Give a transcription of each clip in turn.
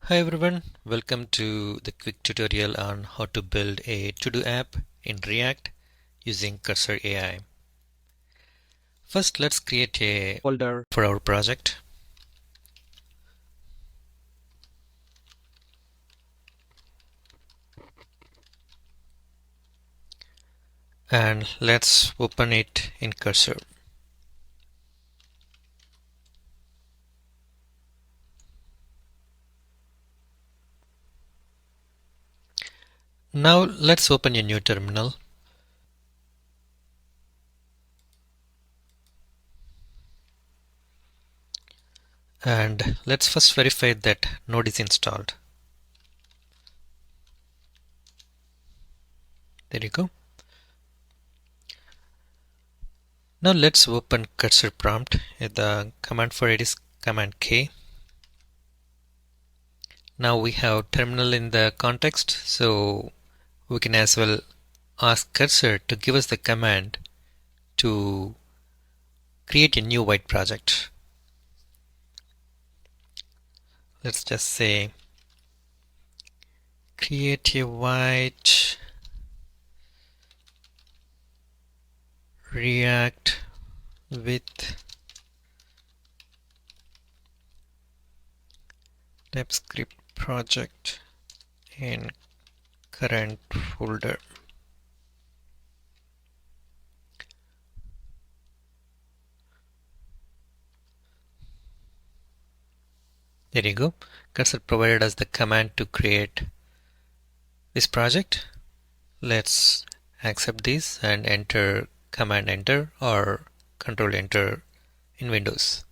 Hi everyone, welcome to the quick tutorial on how to build a to-do app in React using Cursor AI. First, let's create a folder for our project. And let's open it in Cursor. Now let's open a new terminal. And let's first verify that Node is installed. There you go. Now let's open Cursor prompt. The command for it is Command K. Now we have terminal in the context, so we can as well ask Cursor to give us the command to create a new white project. Let's just say create a white React with TypeScript project in current folder. There you go. Cursor provided us the command to create this project. Let's accept this and enter Command Enter or Control Enter in Windows.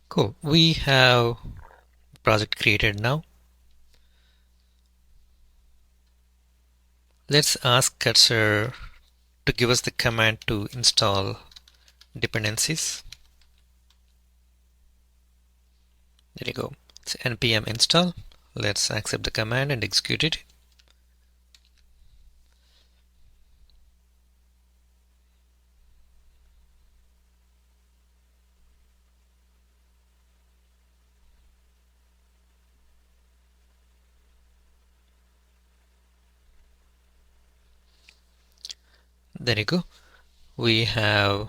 Cool. We have project created now. Let's ask Cursor to give us the command to install dependencies. There you go. It's npm install. Let's accept the command and execute it. There you go. We have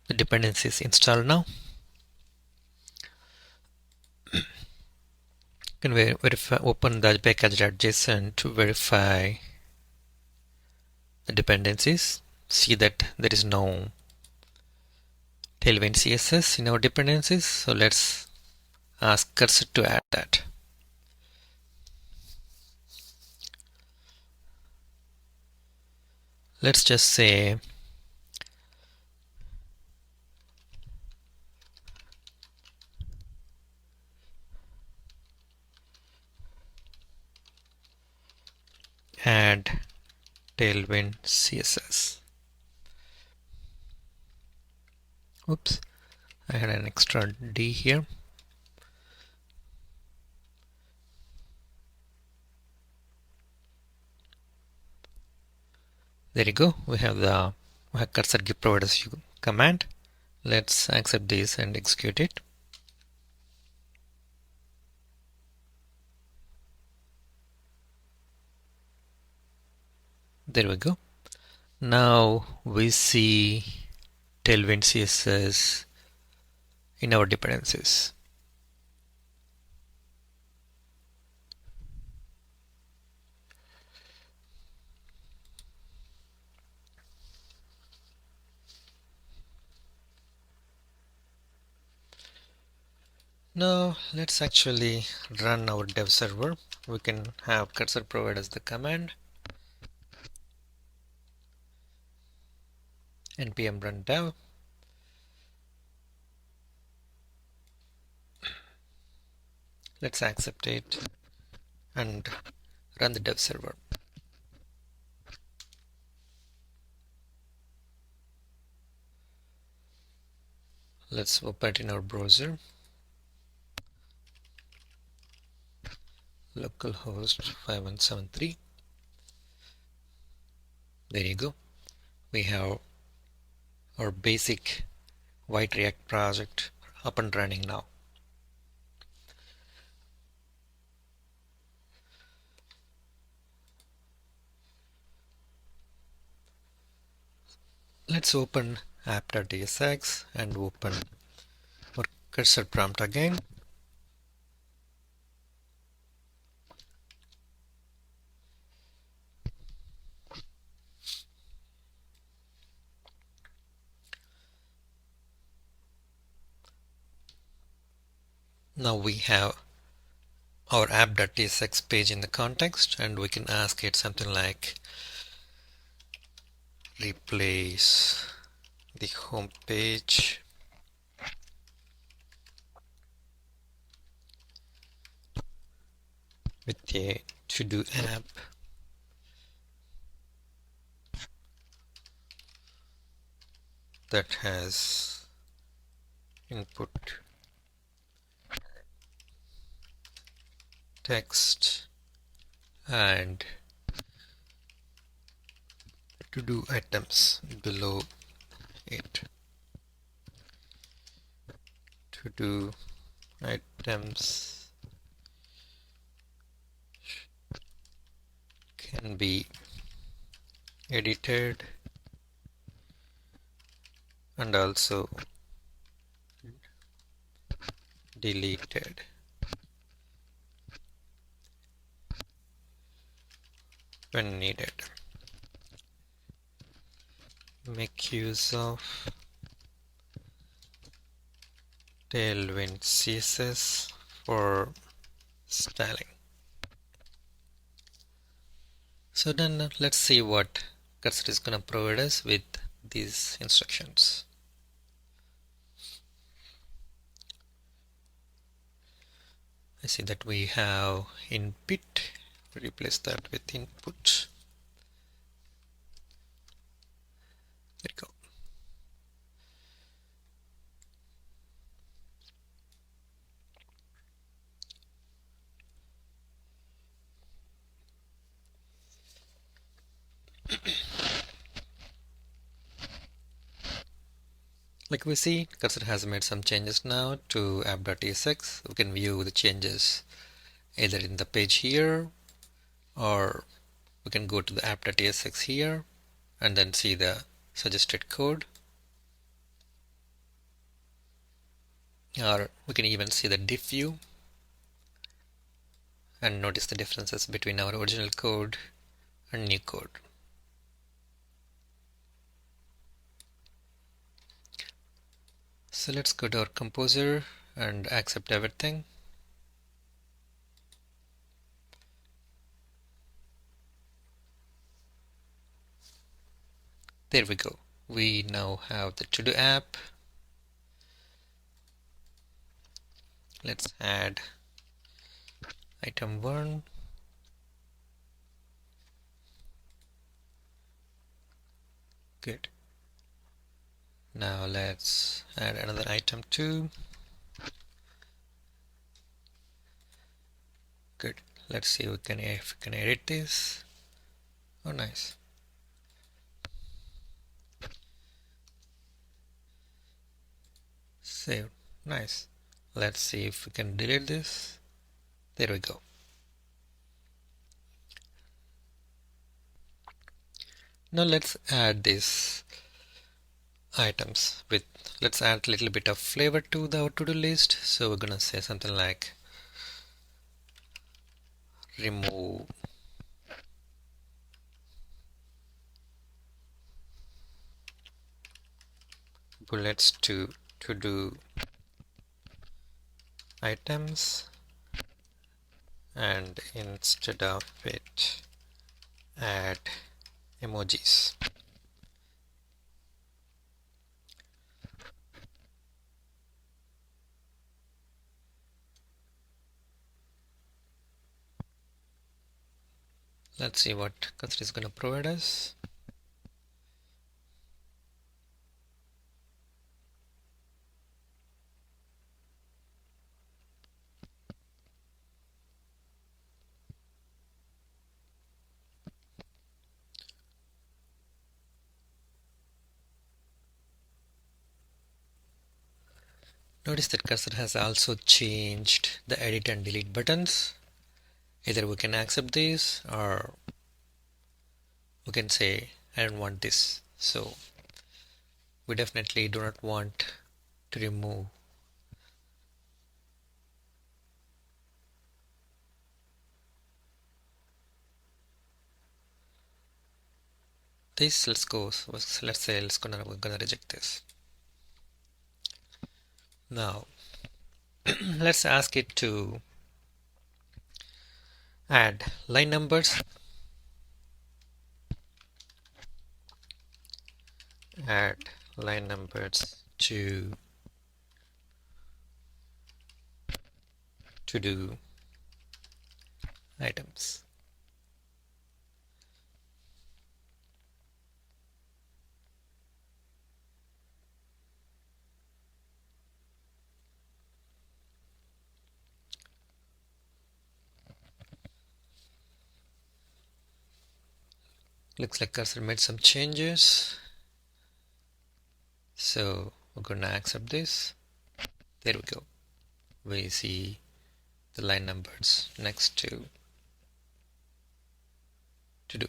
the dependencies installed now. You can verify, open the package.json to verify the dependencies. See that there is no Tailwind CSS in our dependencies. So let's ask Cursor to add that. Let's just say add Tailwind CSS. Oops, I had an extra D here. There you go. We have Cursor give provide us command. Let's accept this and execute it. There we go. Now we see Tailwind CSS in our dependencies. Now let's actually run our dev server. We can have Cursor provide us the command npm run dev. Let's accept it and run the dev server. Let's open it in our browser. Localhost 5173. There you go. We have our basic white React project up and running now. Let's open app.tsx and open our cursor prompt again. Now we have our app.tsx page in the context, and we can ask it something like replace the home page with a to-do app that has input text and to-do items below it. To-do items can be edited and also deleted. When needed. Make use of Tailwind CSS for styling. So then let's see what Cursor is going to provide us with these instructions. I see that we have input. Replace that with input. There you go. Like we see, Cursor has made some changes now to app.tsx. We can view the changes either in the page here, or we can go to the app.tsx here and then see the suggested code, or we can even see the diff view and notice the differences between our original code and new code. So let's go to our composer and accept everything. There we go. We now have the to-do app. Let's add item 1. Good. Now let's add another item 2. Good. Let's see if we can edit this. Oh, nice. Save. Nice. Let's see if we can delete this. There we go. Now let's add these items with, let's add a little bit of flavor to the to-do list. So we're gonna say something like remove bullets to do items, and instead of it add emojis. Let's see what Cursor is going to provide us. Notice that cursor has also changed the edit and delete buttons. Either we can accept this or we can say I don't want this. So we definitely do not want to remove this. Let's say we're gonna reject this. Now let's ask it to add line numbers, add line numbers to do items. Looks like cursor made some changes. So we're gonna accept this. There we go. We see the line numbers next to do.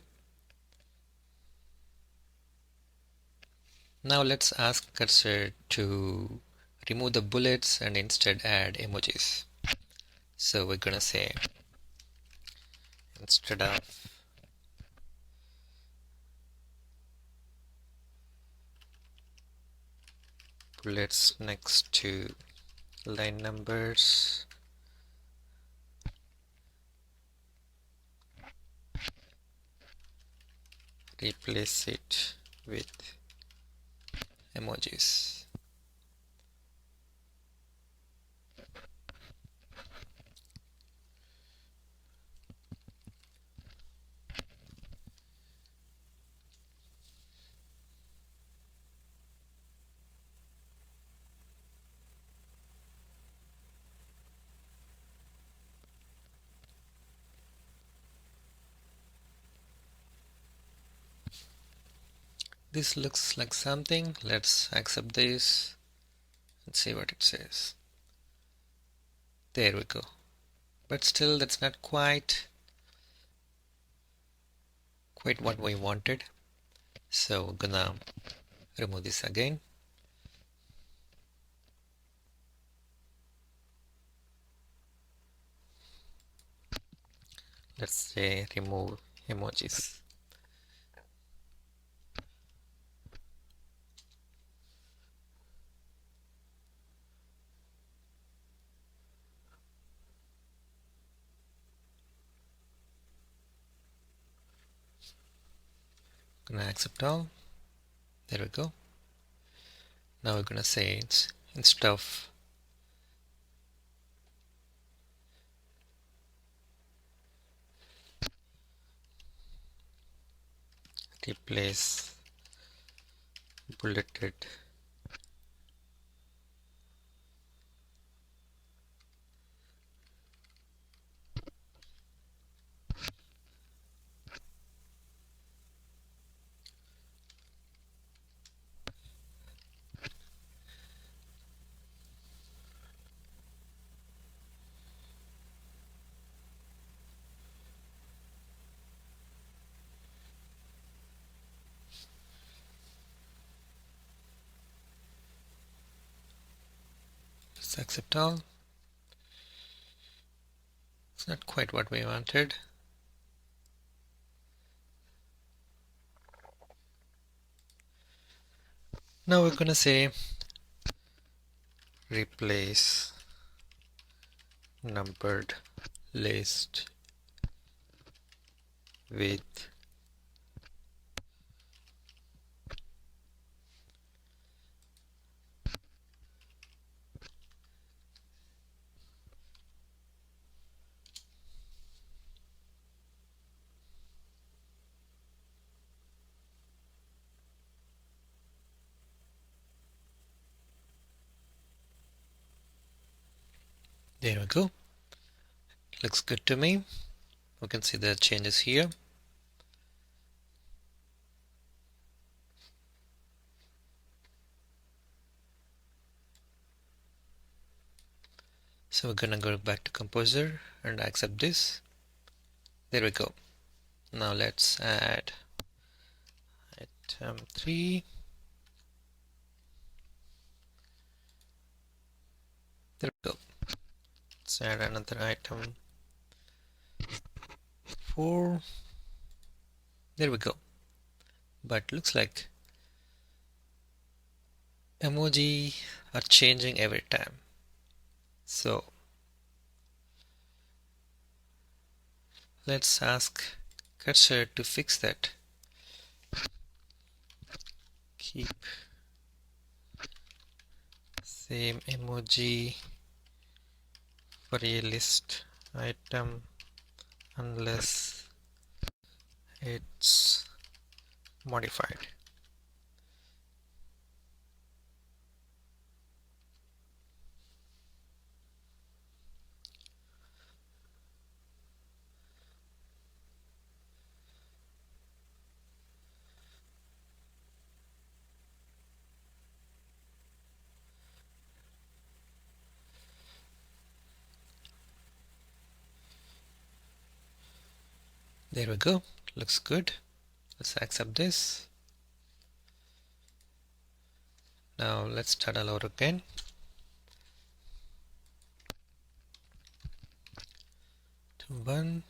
Now let's ask cursor to remove the bullets and instead add emojis. So we're gonna say instead of bullets next to line numbers, replace it with emojis. This looks like something. Let's accept this and see what it says. There we go. But still that's not quite what we wanted. So we're gonna remove this again. Let's say remove emojis. Gonna accept all. There we go. Now we're gonna say it's instead of replace bulleted let's accept all. It's not quite what we wanted. Now we're gonna say replace numbered list with there we go. Looks good to me. We can see the changes here. So we're gonna go back to composer and accept this. There we go. Now let's add item 3. There we go. Let's add another item 4. There we go. But looks like emoji are changing every time. So let's ask cursor to fix that. Keep same emoji for a list item unless it's modified. There we go. Looks good. Let's accept this. Now let's start all over again. To 1.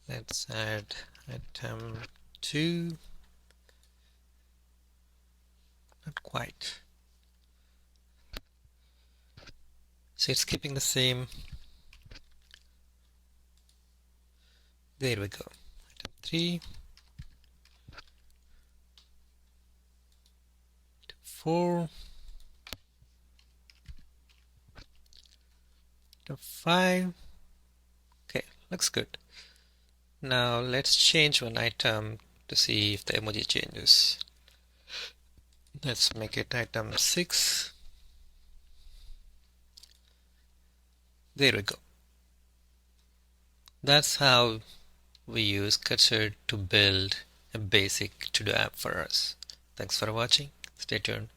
Let's add item 2. Not quite. So it's keeping the same. There we go. Item 3. Item 4. Item 5. Okay, looks good. Now let's change one item to see if the emoji changes. Let's make it item 6. There we go. That's how we use cursor to build a basic to-do app for us. Thanks for watching. Stay tuned.